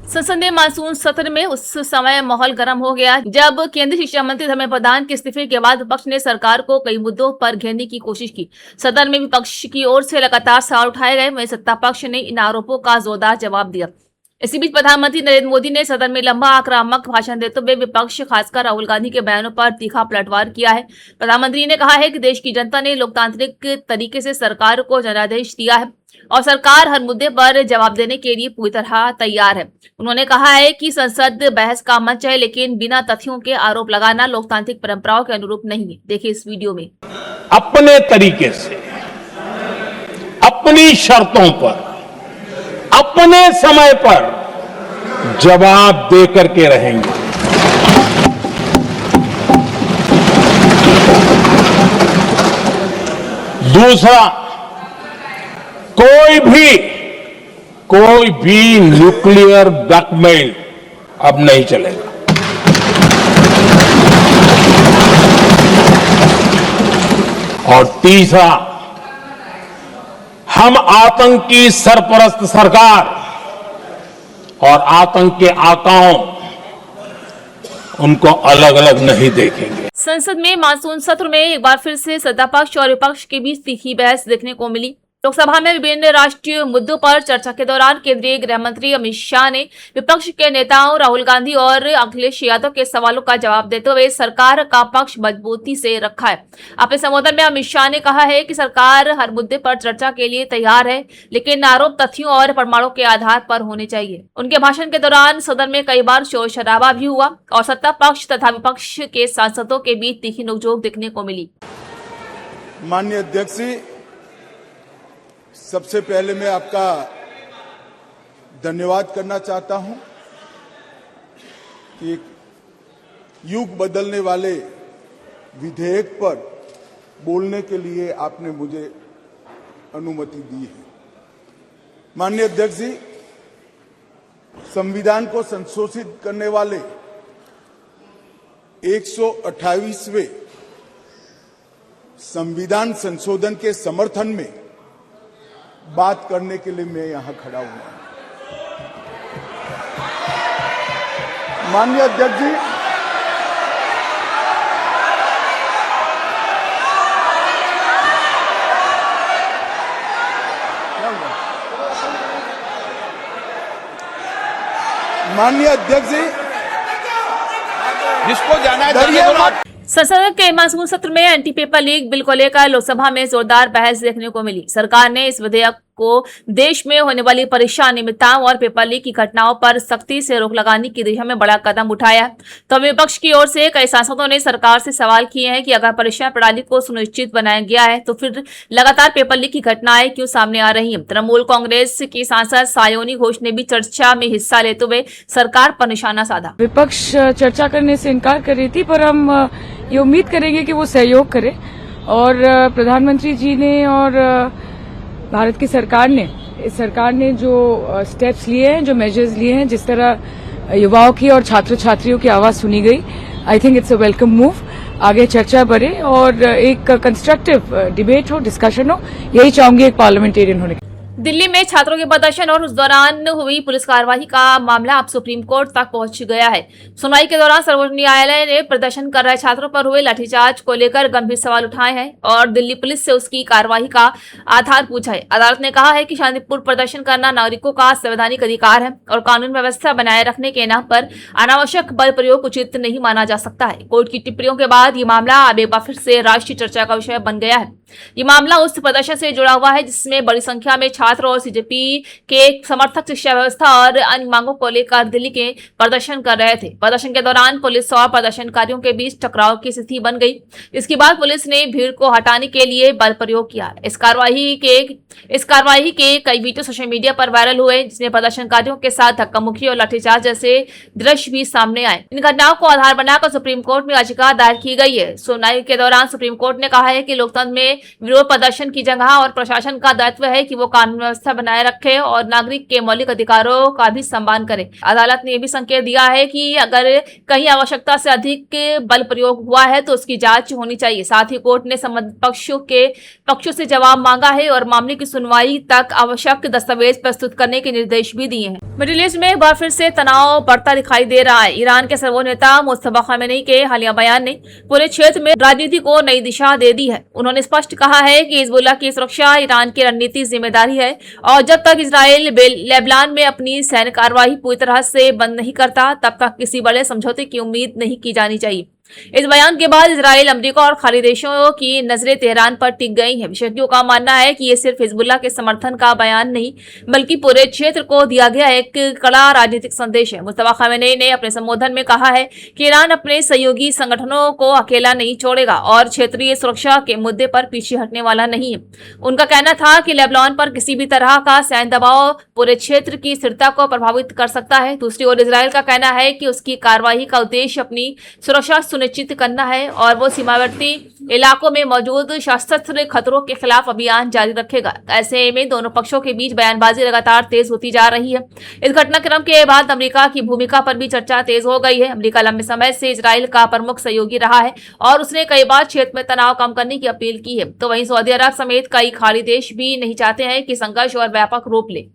संसद में मानसून सत्र में उस समय माहौल गर्म हो गया जब केंद्रीय शिक्षा मंत्री धर्मेंद्र प्रधान के इस्तीफे के बाद विपक्ष ने सरकार को कई मुद्दों पर घेरने की कोशिश की। सदन में विपक्ष की ओर से लगातार सवाल उठाए गए, वहीं सत्ता पक्ष ने इन आरोपों का जोरदार जवाब दिया। इसी बीच प्रधानमंत्री नरेंद्र मोदी ने सदन में लंबा आक्रामक भाषण देते हुए विपक्ष खासकर राहुल गांधी के बयानों पर तीखा पलटवार किया है। प्रधानमंत्री ने कहा है कि देश की जनता ने लोकतांत्रिक तरीके से सरकार को जनादेश दिया है और सरकार हर मुद्दे पर जवाब देने के लिए पूरी तरह तैयार है। उन्होंने कहा है कि संसद बहस का मंच है, लेकिन बिना तथ्यों के आरोप लगाना लोकतांत्रिक परंपराओं के अनुरूप नहीं है। देखिए इस वीडियो में। अपने तरीके से, अपनी शर्तों पर, अपने समय पर जवाब दे करके रहेंगे। दूसरा, कोई भी न्यूक्लियर ब्लैकमेल अब नहीं चलेगा। और तीसरा, हम आतंक की सरपरस्त सरकार और आतंक के आकाओं उनको अलग अलग नहीं देखेंगे। संसद में मानसून सत्र में एक बार फिर से सत्ता पक्ष और विपक्ष के बीच तीखी बहस देखने को मिली। लोकसभा में विभिन्न राष्ट्रीय मुद्दों पर चर्चा के दौरान केंद्रीय गृह मंत्री अमित शाह ने विपक्ष के नेताओं राहुल गांधी और अखिलेश यादव के सवालों का जवाब देते हुए सरकार का पक्ष मजबूती से रखा है। अपने संबोधन में अमित शाह ने कहा है कि सरकार हर मुद्दे पर चर्चा के लिए तैयार है, लेकिन आरोप तथ्यों और प्रमाणों के आधार पर होने चाहिए। उनके भाषण के दौरान सदन में कई बार शोर शराबा भी हुआ और सत्ता पक्ष तथा विपक्ष के सांसदों के बीच तीखी नोकझोंक देखने को मिली। माननीय अध्यक्ष जी, सबसे पहले मैं आपका धन्यवाद करना चाहता हूं कि एक युग बदलने वाले विधेयक पर बोलने के लिए आपने मुझे अनुमति दी है। माननीय अध्यक्ष जी, संविधान को संशोधित करने वाले 128वें संविधान संशोधन के समर्थन में बात करने के लिए मैं यहां खड़ा हूं। माननीय अध्यक्ष जी, जिसको जाना है संसद के मानसून सत्र में एंटी पेपर लीक बिल को लेकर लोकसभा में जोरदार बहस देखने को मिली। सरकार ने इस विधेयक को देश में होने वाली परीक्षा अनियमितताओं और पेपर लीक की घटनाओं पर सख्ती से रोक लगाने की दिशा में बड़ा कदम उठाया। तो विपक्ष की ओर से कई सांसदों ने सरकार से सवाल किए हैं कि अगर परीक्षा प्रणाली को सुनिश्चित बनाया गया है तो फिर लगातार पेपर लीक की घटनाएं क्यों सामने आ रही हैं। तृणमूल कांग्रेस की सांसद सायोनी घोष ने भी चर्चा में हिस्सा लेते हुए सरकार पर निशाना साधा। विपक्ष चर्चा करने से इनकार कर रही थी, पर हम ये उम्मीद करेंगे कि वो सहयोग करे और प्रधानमंत्री जी ने और भारत की सरकार ने जो स्टेप्स लिए हैं, जो मेजर्स लिए हैं, जिस तरह युवाओं की और छात्र छात्रियों की आवाज सुनी गई, I think it's a welcome move. आगे चर्चा बढ़े और एक कंस्ट्रक्टिव डिबेट हो, डिस्कशन हो, यही चाहूंगी एक पार्लियामेंटेरियन होने। दिल्ली में छात्रों के प्रदर्शन और उस दौरान हुई पुलिस कार्रवाई का मामला अब सुप्रीम कोर्ट तक पहुंच गया है। सुनवाई के दौरान सर्वोच्च न्यायालय ने प्रदर्शन कर रहे छात्रों पर हुए लाठीचार्ज को लेकर गंभीर सवाल उठाए हैं और दिल्ली पुलिस से उसकी कार्रवाई का आधार पूछा है। अदालत ने कहा है कि शांतिपूर्ण प्रदर्शन करना नागरिकों का संवैधानिक अधिकार है और कानून व्यवस्था बनाए रखने के नाम पर अनावश्यक बल प्रयोग उचित नहीं माना जा सकता है। कोर्ट की टिप्पणियों के बाद ये मामला अब एक बार फिर से राष्ट्रीय चर्चा का विषय बन गया है। ये मामला उस प्रदर्शन से जुड़ा हुआ है जिसमें बड़ी संख्या में छात्र और सीजेपी के समर्थक शिक्षा व्यवस्था और अन्य मांगों को लेकर दिल्ली के प्रदर्शन कर रहे थे। प्रदर्शन के दौरान पुलिस और प्रदर्शनकारियों के बीच टकराव की स्थिति बन गई। इसके बाद पुलिस ने भीड़ को हटाने के लिए बल प्रयोग किया। इस कार्रवाई के कई वीडियो सोशल मीडिया पर वायरल हुए, जिसमें प्रदर्शनकारियों के साथ धक्का मुक्की और लाठीचार्ज जैसे दृश्य भी सामने आए। इन घटनाओं को आधार बनाकर सुप्रीम कोर्ट में याचिका दायर की गई है। सुनवाई के दौरान सुप्रीम कोर्ट ने कहा है कि लोकतंत्र में विरोध प्रदर्शन की जगह और प्रशासन का दायित्व है कि वो कानून कानून व्यवस्था बनाए रखे और नागरिक के मौलिक अधिकारों का भी सम्मान करे। अदालत ने यह भी संकेत दिया है कि अगर कहीं आवश्यकता से अधिक बल प्रयोग हुआ है तो उसकी जांच होनी चाहिए। साथ ही कोर्ट ने संबंधित पक्षों से जवाब मांगा है और मामले की सुनवाई तक आवश्यक दस्तावेज प्रस्तुत करने के निर्देश भी दिए हैं। मिडिल ईस्ट में एक बार फिर से तनाव बढ़ता दिखाई दे रहा है। ईरान के सर्वोच्च नेता मुस्तफा खामेनी के हालिया बयान ने पूरे क्षेत्र में राजनीति को नई दिशा दे दी है। उन्होंने स्पष्ट कहा है कि हिजबुल्लाह की सुरक्षा ईरान की रणनीतिक जिम्मेदारी है और जब तक इजराइल लेबनान में अपनी सैन्य कार्रवाई पूरी तरह से बंद नहीं करता तब तक किसी बड़े समझौते की उम्मीद नहीं की जानी चाहिए। इस बयान के बाद इजराइल, अमेरिका और खाड़ी देशों की नजरें तेहरान पर टिक गई हैं। विशेषज्ञों का मानना है कि ये सिर्फ हिजबुल्लाह के समर्थन का बयान नहीं बल्कि पूरे क्षेत्र को दिया गया एक कड़ा राजनीतिक संदेश है। मुस्तफा खामेनी ने अपने संबोधन में कहा है कि ईरान अपने सहयोगी संगठनों को अकेला नहीं छोड़ेगा और क्षेत्रीय सुरक्षा के मुद्दे पर पीछे हटने वाला नहीं है। उनका कहना था कि लेबनान पर किसी भी तरह का सैन्य दबाव पूरे क्षेत्र की स्थिरता को प्रभावित कर सकता है। दूसरी ओर इजराइल का कहना है कि उसकी कार्रवाई का उद्देश्य अपनी सुरक्षा सुनिश्चित करना है और वो सीमावर्ती इलाकों में मौजूद सशस्त्र खतरों के खिलाफ अभियान जारी रखेगा। ऐसे में दोनों पक्षों के बीच बयानबाजी लगातार तेज होती जा रही है। इस घटनाक्रम के बाद अमेरिका की भूमिका पर भी चर्चा तेज हो गई है। अमेरिका लंबे समय से इजराइल का प्रमुख सहयोगी रहा है और उसने कई बार क्षेत्र में तनाव कम करने की अपील की है। तो वहीं सऊदी अरब समेत कई खाड़ी देश भी नहीं चाहते हैं कि संघर्ष और व्यापक रूप ले।